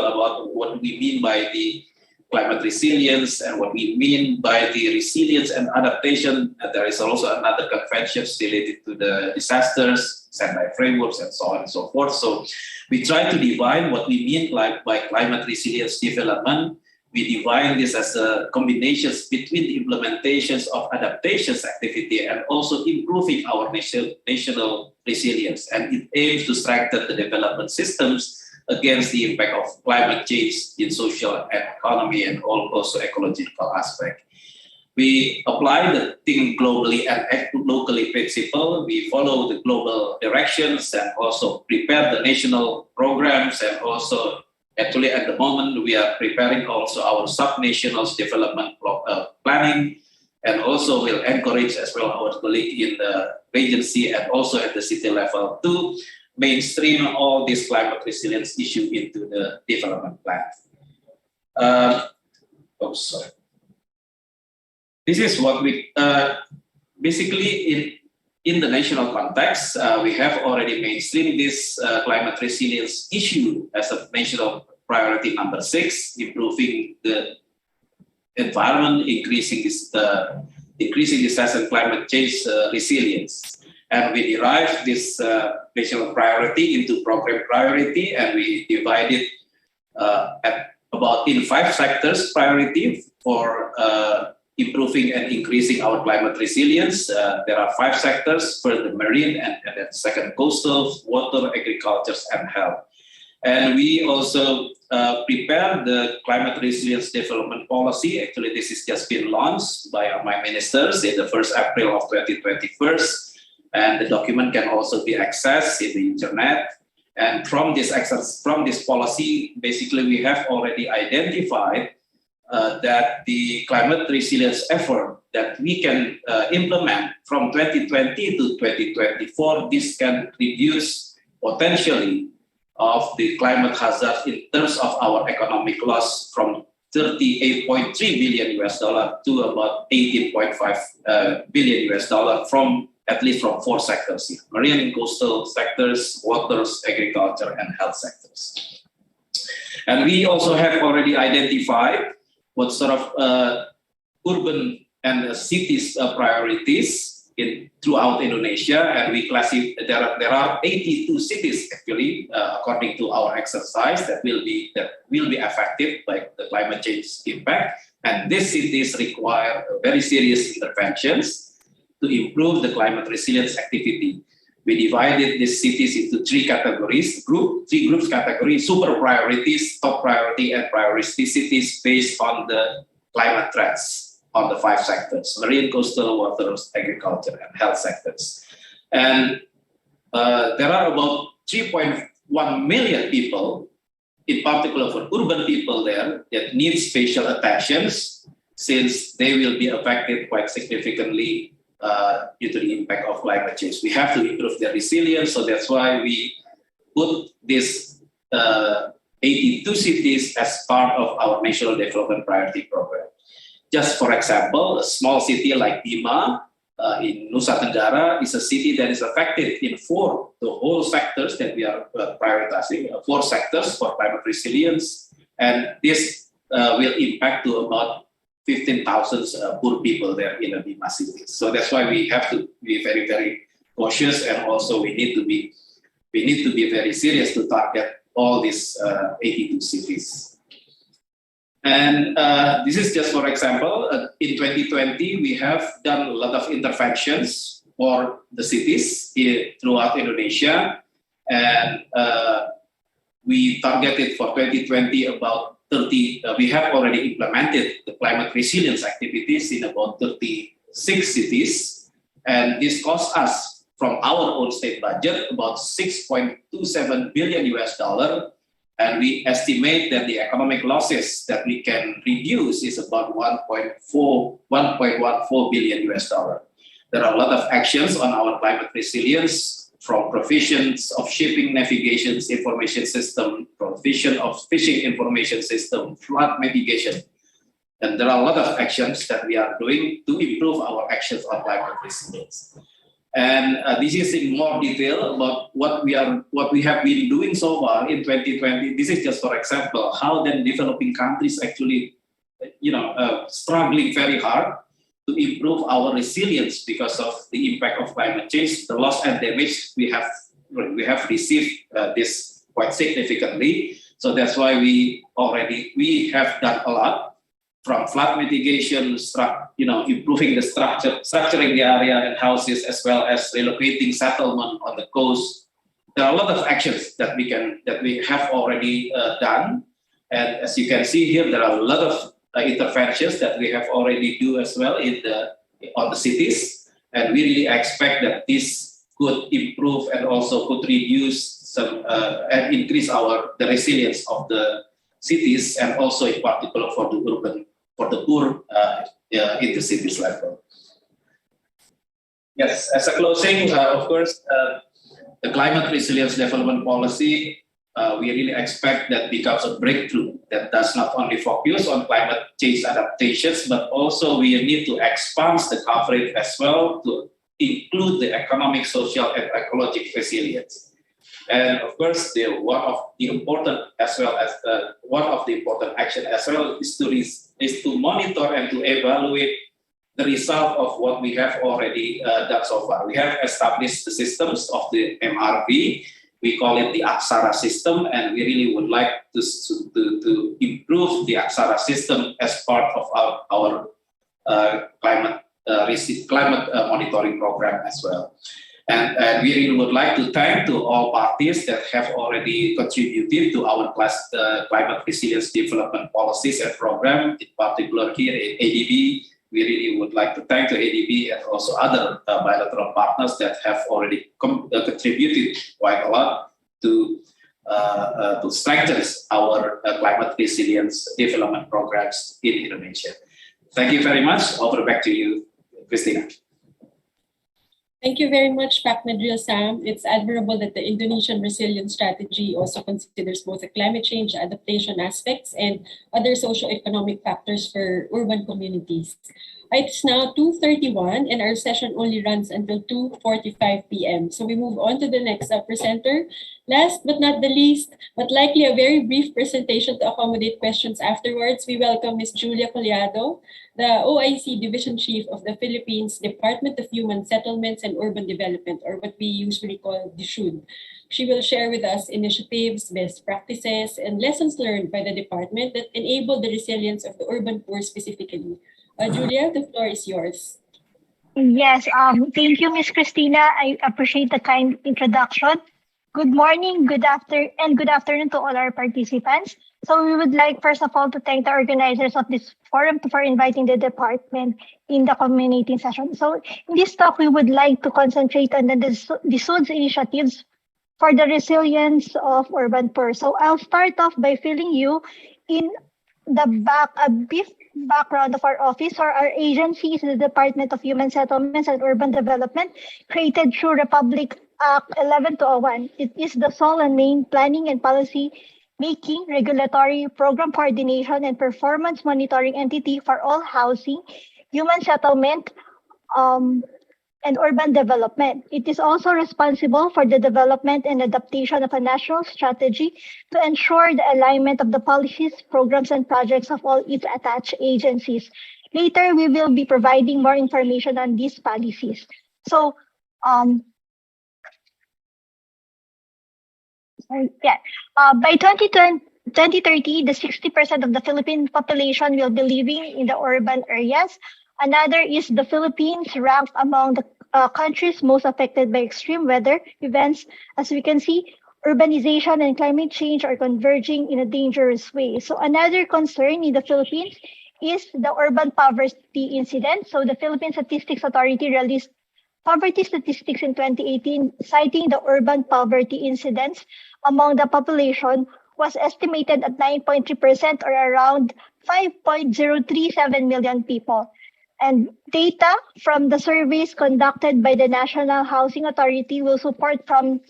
about what we mean by the climate resilience and what we mean by the resilience and adaptation. There is also another convention related to the disasters, standby frameworks, and so on and so forth. So we try to define what we mean by climate resilience development. We define this as a combination between the implementations of adaptations activity and also improving our national resilience. And it aims to strengthen the development systems against the impact of climate change in social and economy and also ecological aspect. We apply the think globally and act locally principle. We follow the global directions and also prepare the national programs, and also actually at the moment we are preparing also our sub-national development planning, and also will encourage as well our colleague in the agency and also at the city level to mainstream all this climate resilience issue into the development plan. This is what we basically in the national context, we have already mainstreamed this climate resilience issue as a national priority number 6, improving the environment, increasing disaster and climate change resilience. And we derive this national priority into program priority, and we divide it in 5 sectors priority for improving and increasing our climate resilience. There are 5 sectors: first the marine, and then second coastal, water, agriculture, and health. And we also prepare the climate resilience development policy. Actually, this has just been launched by my ministers in the 1st April of 2021. And the document can also be accessed in the internet. And from this policy, basically we have already identified that the climate resilience effort that we can implement from 2020 to 2024, this can reduce potentially of the climate hazard in terms of our economic loss from $38.3 billion to about $18.5 billion from at least from 4 sectors here: marine and coastal sectors, waters, agriculture, and health sectors. And we also have already identified what sort of urban and cities priorities throughout Indonesia, and we classify there are 82 cities actually according to our exercise that will be affected by the climate change impact, and these cities require very serious interventions to improve the climate resilience activity. We divided these cities into 3 categories, 3 groups categories: super priorities, top priority, and priority cities based on the climate threats on the 5 sectors: marine, coastal, waters, agriculture, and health sectors. And there are about 3.1 million people, in particular for urban people there, that need special attentions, since they will be affected quite significantly due to the impact of climate change. We have to improve their resilience, so that's why we put this 82 cities as part of our National Development Priority Program. Just for example, a small city like Bima in Nusa Tenggara is a city that is affected in 4 the whole sectors that we are prioritizing, 4 sectors for climate resilience, and this will impact to about 15,000 poor people there in the Bima city. So that's why we have to be very, very cautious, and also we need to be very serious to target all these 82 cities. And this is just for example. In 2020, we have done a lot of interventions for the cities throughout Indonesia, and we targeted for 2020 about 30. We have already implemented the climate resilience activities in about 36 cities, and this cost us from our own state budget about $6.27 billion. And we estimate that the economic losses that we can reduce is about $1.14 billion. There are a lot of actions on our climate resilience, from provisions of shipping navigation information system, provision of fishing information system, flood mitigation. And there are a lot of actions that we are doing to improve our actions on climate resilience. And this is in more detail about what we have been doing so far in 2020. This is just for example how then developing countries actually, struggling very hard to improve our resilience because of the impact of climate change, the loss and damage we have received this quite significantly. So that's why we have done a lot. From flood mitigation, improving the structuring the area and houses, as well as relocating settlement on the coast, there are a lot of actions that we have already done, and as you can see here, there are a lot of interventions that we have already do as well on the cities, and we really expect that this could improve and also could reduce some and increase the resilience of the cities, and also in particular for the poor in the cities level. Yes, as a closing, of course, the climate resilience development policy, we really expect that becomes a breakthrough that does not only focus on climate change adaptations, but also we need to expand the coverage as well to include the economic, social, and ecological resilience. And of course, one of the important action as well is to monitor and to evaluate the result of what we have already done so far. We have established the systems of the MRV. We call it the Aksara system, and we really would like to improve the Aksara system as part of our climate monitoring program as well. And we really would like to thank to all parties that have already contributed to our climate resilience development policies and program, in particular here at ADB. We really would like to thank the ADB and also other bilateral partners that have already contributed quite a lot to strengthen our climate resilience development programs in Indonesia. Thank you very much. Over back to you, Christina. Thank you very much, Pak Madril Sam. It's admirable that the Indonesian Resilience Strategy also considers both the climate change adaptation aspects and other socio-economic factors for urban communities. It's now 2:31 and our session only runs until 2:45 p.m. So we move on to the next presenter. Last but not the least, but likely a very brief presentation to accommodate questions afterwards, we welcome Ms. Julia Collado, the OIC Division Chief of the Philippines Department of Human Settlements and Urban Development, or what we usually call DSHUD. She will share with us initiatives, best practices, and lessons learned by the department that enable the resilience of the urban poor specifically. Julia, the floor is yours. Yes, thank you, Ms. Christina. I appreciate the kind introduction. Good morning, good afternoon to all our participants. So we would like, first of all, to thank the organizers of this forum for inviting the department in the community session. So in this talk, we would like to concentrate on the DSUD's initiatives for the resilience of urban poor. So I'll start off by filling you in a brief background of our office. Or our agency is the Department of Human Settlements and Urban Development, created through Republic Act 11-201. It is the sole and main planning and policy making, regulatory, program coordination, and performance monitoring entity for all housing, human settlement, and urban development. It is also responsible for the development and adaptation of a national strategy to ensure the alignment of the policies, programs, and projects of all its attached agencies. Later, we will be providing more information on these policies. So, by 2030, the 60% of the Philippine population will be living in the urban areas. Another is the Philippines ranked among the countries most affected by extreme weather events. As we can see, urbanization and climate change are converging in a dangerous way. So another concern in the Philippines is the urban poverty incidence. So the Philippine Statistics Authority released poverty statistics in 2018, citing the urban poverty incidence among the population was estimated at 9.3%, or around 5.037 million people. And data from the surveys conducted by the National Housing Authority will support from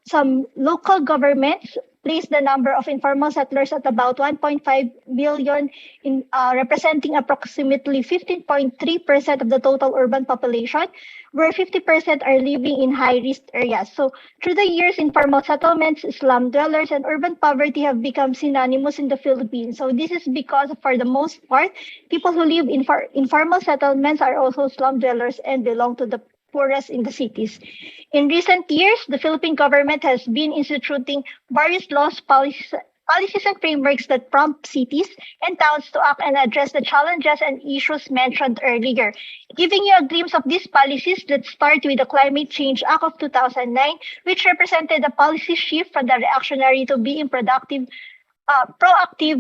some local governments place the number of informal settlers at about 1.5 million, representing approximately 15.3% of the total urban population, where 50% are living in high-risk areas. So through the years, informal settlements, slum dwellers, and urban poverty have become synonymous in the Philippines. So this is because, for the most part, people who live in informal settlements are also slum dwellers and belong to the poorest in the cities. In recent years, the Philippine government has been instituting various laws, policies, policies and frameworks that prompt cities and towns to act and address the challenges and issues mentioned earlier. Giving you a glimpse of these policies, let's start with the Climate Change Act of 2009, which represented a policy shift from the reactionary to being proactive,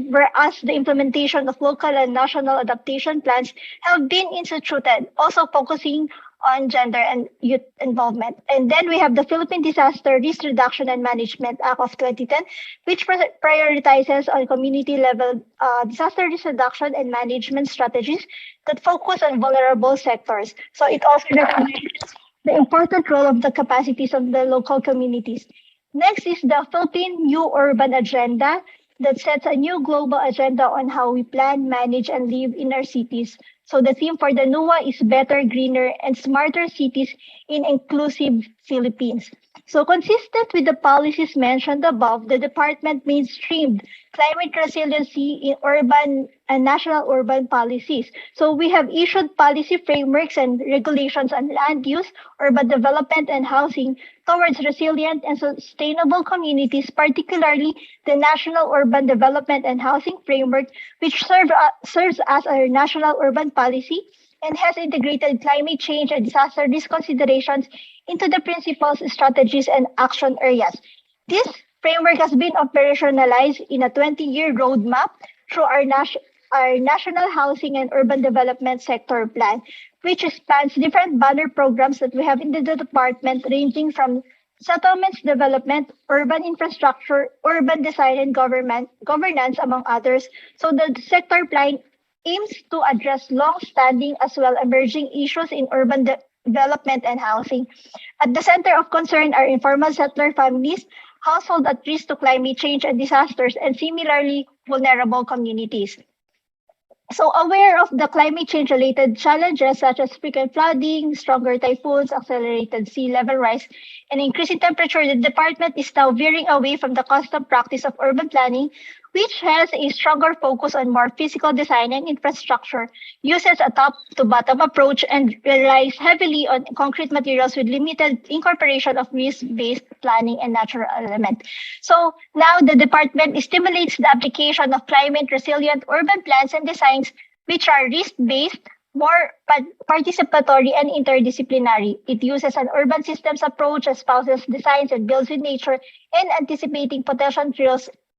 whereas the implementation of local and national adaptation plans have been instituted, also focusing on gender and youth involvement. And then we have the Philippine Disaster Risk Reduction and Management Act of 2010, which prioritizes on community level disaster risk reduction and management strategies that focus on vulnerable sectors. So it also recognizes the important role of the capacities of the local communities. Next is the Philippine New Urban Agenda that sets a new global agenda on how we plan, manage, and live in our cities. So the theme for the NUA is Better, Greener, and Smarter Cities in Inclusive Philippines. So consistent with the policies mentioned above, the department mainstreamed climate resiliency in urban and national urban policies. So we have issued policy frameworks and regulations on land use, urban development, and housing towards resilient and sustainable communities, particularly the National Urban Development and Housing Framework, which serves as our national urban policy and has integrated climate change and disaster risk considerations into the principles, strategies, and action areas. This framework has been operationalized in a 20-year roadmap through our National Housing and Urban Development Sector Plan, which spans different banner programs that we have in the department, ranging from settlements development, urban infrastructure, urban design, and governance, among others. So the sector plan aims to address long-standing as well emerging issues in urban development and housing. At the center of concern are informal settler families, households at risk to climate change and disasters, and similarly vulnerable communities. So aware of the climate change related challenges such as frequent flooding, stronger typhoons, accelerated sea level rise, and increasing temperature, the department is now veering away from the custom practice of urban planning, which has a stronger focus on more physical design and infrastructure, uses a top-to-bottom approach, and relies heavily on concrete materials with limited incorporation of risk-based planning and natural element. So now the department stimulates the application of climate-resilient urban plans and designs which are risk-based, more participatory, and interdisciplinary. It uses an urban systems approach, espouses designs and builds with nature, and anticipating potential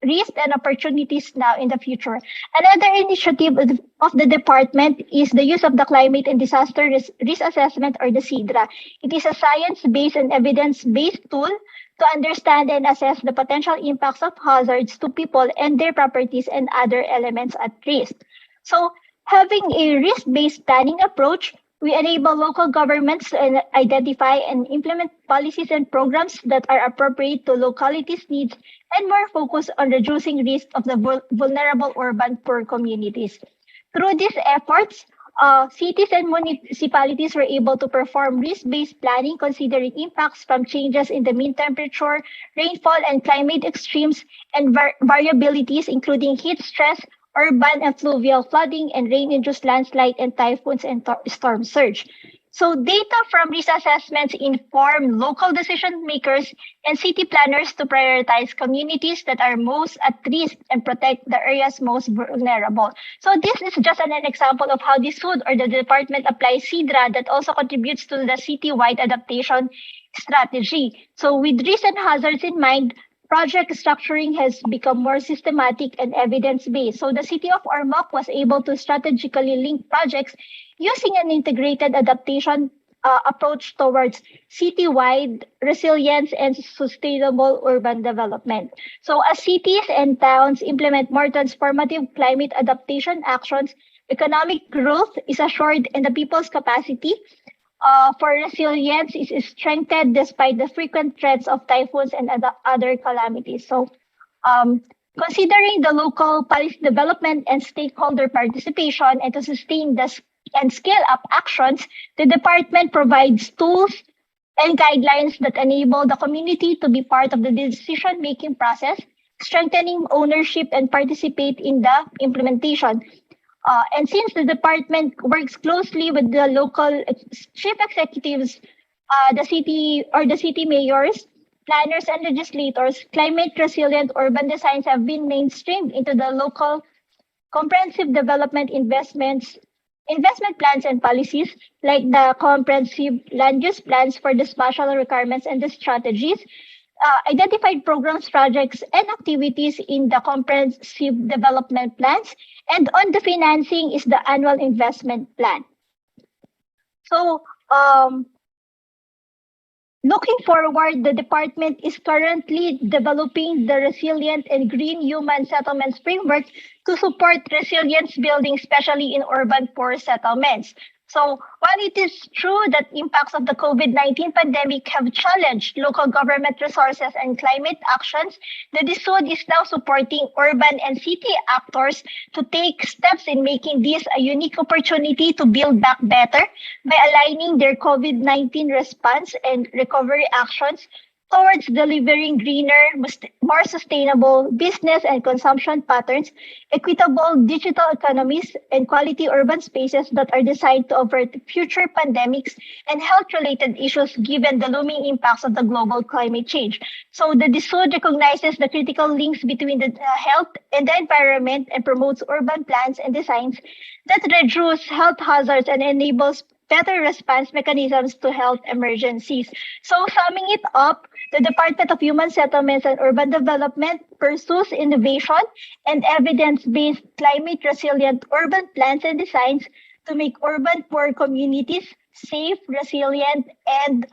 risks and opportunities now in the future. Another initiative of the department is the use of the Climate and Disaster Risk Assessment, or the CIDRA. It is a science-based and evidence-based tool to understand and assess the potential impacts of hazards to people and their properties and other elements at risk. So having a risk-based planning approach, we enable local governments to identify and implement policies and programs that are appropriate to localities' needs and more focused on reducing risk of the vulnerable urban poor communities. Through these efforts, cities and municipalities were able to perform risk-based planning considering impacts from changes in the mean temperature, rainfall, and climate extremes, and variabilities including heat stress, urban and fluvial flooding, and rain-induced landslide and typhoons and storm surge. So data from risk assessments inform local decision makers and city planners to prioritize communities that are most at risk and protect the areas most vulnerable. So this is just an example of how the SUD or the department applies CIDRA that also contributes to the city-wide adaptation strategy. So with recent hazards in mind, project structuring has become more systematic and evidence-based. So the city of Ormoc was able to strategically link projects using an integrated adaptation approach towards city-wide resilience and sustainable urban development. So as cities and towns implement more transformative climate adaptation actions, economic growth is assured and the people's capacity for resilience is strengthened despite the frequent threats of typhoons and other calamities. So considering the local policy development and stakeholder participation and to sustain and scale up actions, the department provides tools and guidelines that enable the community to be part of the decision-making process, strengthening ownership and participate in the implementation. And since the department works closely with the local chief executives, the city mayors, planners and legislators, climate resilient urban designs have been mainstreamed into the local comprehensive development investment plans and policies, like the comprehensive land use plans for the spatial requirements and the strategies, identified programs, projects, and activities in the comprehensive development plans, and on the financing is the annual investment plan. So, looking forward, the department is currently developing the resilient and green human settlements framework to support resilience building, especially in urban poor settlements. So while it is true that impacts of the COVID-19 pandemic have challenged local government resources and climate actions, the DSUD is now supporting urban and city actors to take steps in making this a unique opportunity to build back better by aligning their COVID-19 response and recovery actions towards delivering greener, more sustainable business and consumption patterns, equitable digital economies, and quality urban spaces that are designed to avert future pandemics and health-related issues given the looming impacts of the global climate change. So the DSUD recognizes the critical links between the health and the environment and promotes urban plans and designs that reduce health hazards and enables better response mechanisms to health emergencies. So summing it up, the Department of Human Settlements and Urban Development pursues innovation and evidence-based climate resilient urban plans and designs to make urban poor communities safe, resilient, and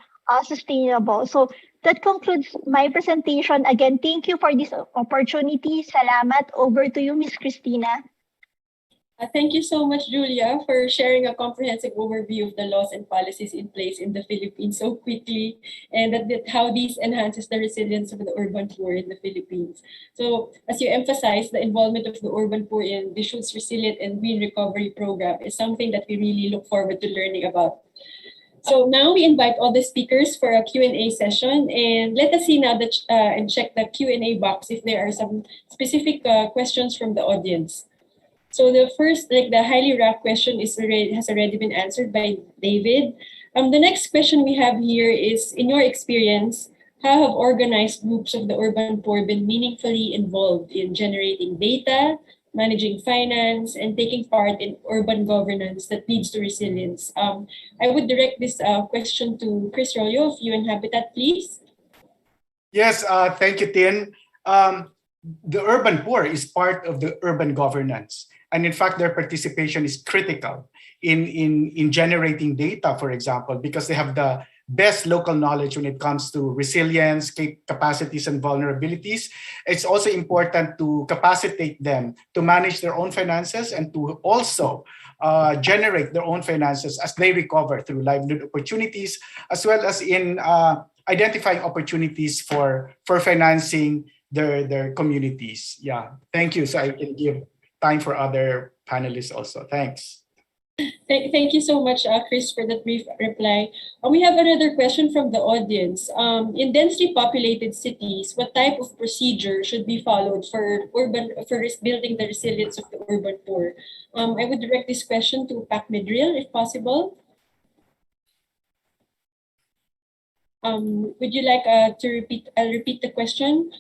sustainable. So that concludes my presentation. Again, thank you for this opportunity. Salamat. Over to you, Ms. Christina. Thank you so much, Julia, for sharing a comprehensive overview of the laws and policies in place in the Philippines so quickly, and how these enhances the resilience of the urban poor in the Philippines. So, as you emphasized, the involvement of the urban poor in the DSUD's Resilient and Green Recovery Program is something that we really look forward to learning about. So now we invite all the speakers for a Q&A session, and let us see now and check the Q&A box if there are some specific questions from the audience. So the first, the highly ranked question has already been answered by David. The next question we have here is, in your experience, how have organized groups of the urban poor been meaningfully involved in generating data, managing finance, and taking part in urban governance that leads to resilience? I would direct this question to Chris Rollo of UN Habitat, please. Yes, thank you, Tin. The urban poor is part of the urban governance. And in fact, their participation is critical in generating data, for example, because they have the best local knowledge when it comes to resilience, capacities, and vulnerabilities. It's also important to capacitate them to manage their own finances and to also generate their own finances as they recover through livelihood opportunities, as well as in identifying opportunities for financing their communities. Yeah, thank you. So I can give time for other panelists also. Thanks. Thank you so much, Chris, for that brief reply. We have another question from the audience. In densely populated cities, what type of procedure should be followed for building the resilience of the urban poor? I would direct this question to Pac Midril, if possible. Would you like to repeat? I'll repeat the question.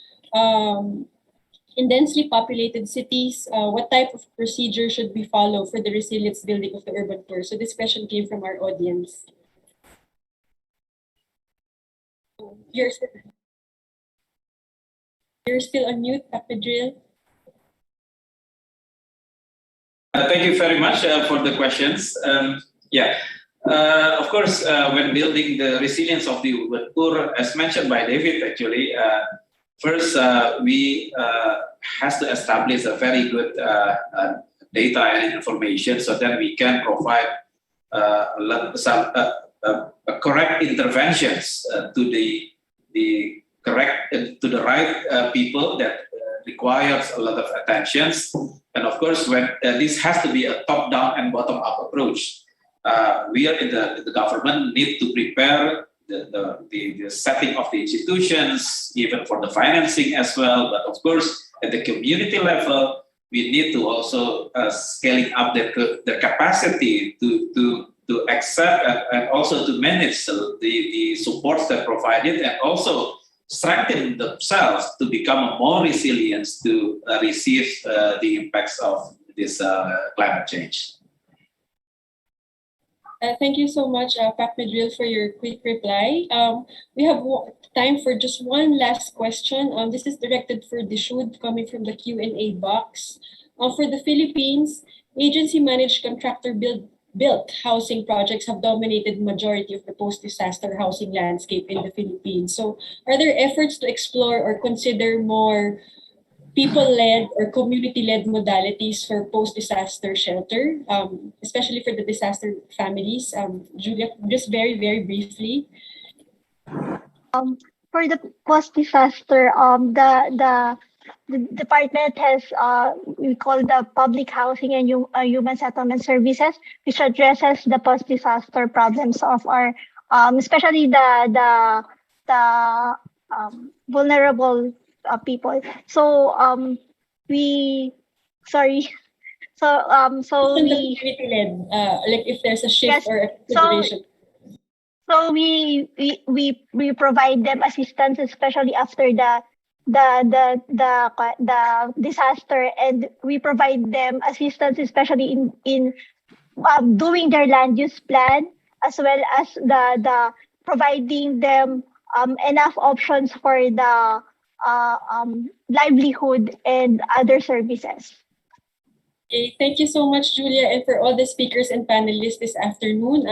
In densely populated cities, what type of procedure should we follow for the resilience building of the urban poor? So this question came from our audience. You're still on mute, Tapidril. Thank you very much for the questions. Of course, when building the resilience of the urban poor, as mentioned by David, actually, first, we has to establish a very good data and information so that we can provide some correct interventions to the right people that requires a lot of attention. And of course, when this has to be a top-down and bottom-up approach. We are in the government need to prepare the setting of the institutions, even for the financing as well. But of course, at the community level, we need to also scaling up the capacity to accept and also to manage the supports that provided, and also strengthen themselves to become more resilient to receive the impacts of this climate change. Thank you so much, Pak Madril, for your quick reply. We have time for just one last question. This is directed for Dishud, coming from the Q&A box. For the Philippines, agency-managed contractor-built housing projects have dominated majority of the post-disaster housing landscape in the Philippines. So are there efforts to explore or consider more people-led or community-led modalities for post-disaster shelter, especially for the disaster families? Julia, just very, very briefly. For the post-disaster, the department has we call the public housing and human settlement services, which addresses the post-disaster problems of our, especially the vulnerable people. So we Community-led, like if there's a shift Yes. or a consideration. So we provide them assistance, especially after the disaster, and we provide them assistance, especially in doing their land use plan, as well as the providing them enough options for the livelihood and other services. Okay, thank you so much, Julia, and for all the speakers and panelists this afternoon.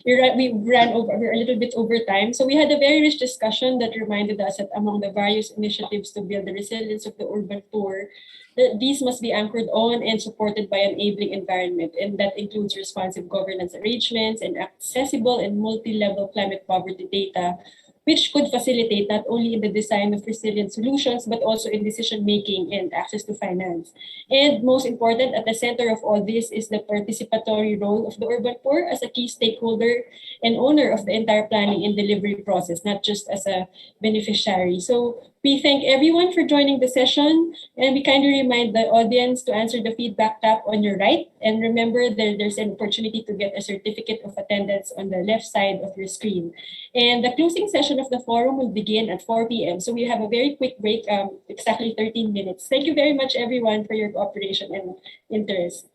We ran over, we're a little bit over time. So we had a very rich discussion that reminded us that among the various initiatives to build the resilience of the urban poor, that these must be anchored on and supported by an enabling environment. And that includes responsive governance arrangements and accessible and multi-level climate poverty data, which could facilitate not only in the design of resilient solutions, but also in decision-making and access to finance. And most important, at the center of all this is the participatory role of the urban poor as a key stakeholder and owner of the entire planning and delivery process, not just as a beneficiary. So we thank everyone for joining the session, and we kindly remind the audience to answer the feedback tab on your right. And remember, there's an opportunity to get a certificate of attendance on the left side of your screen. And the closing session of the forum will begin at 4 p.m. So we have a very quick break, exactly 13 minutes. Thank you very much, everyone, for your cooperation and interest.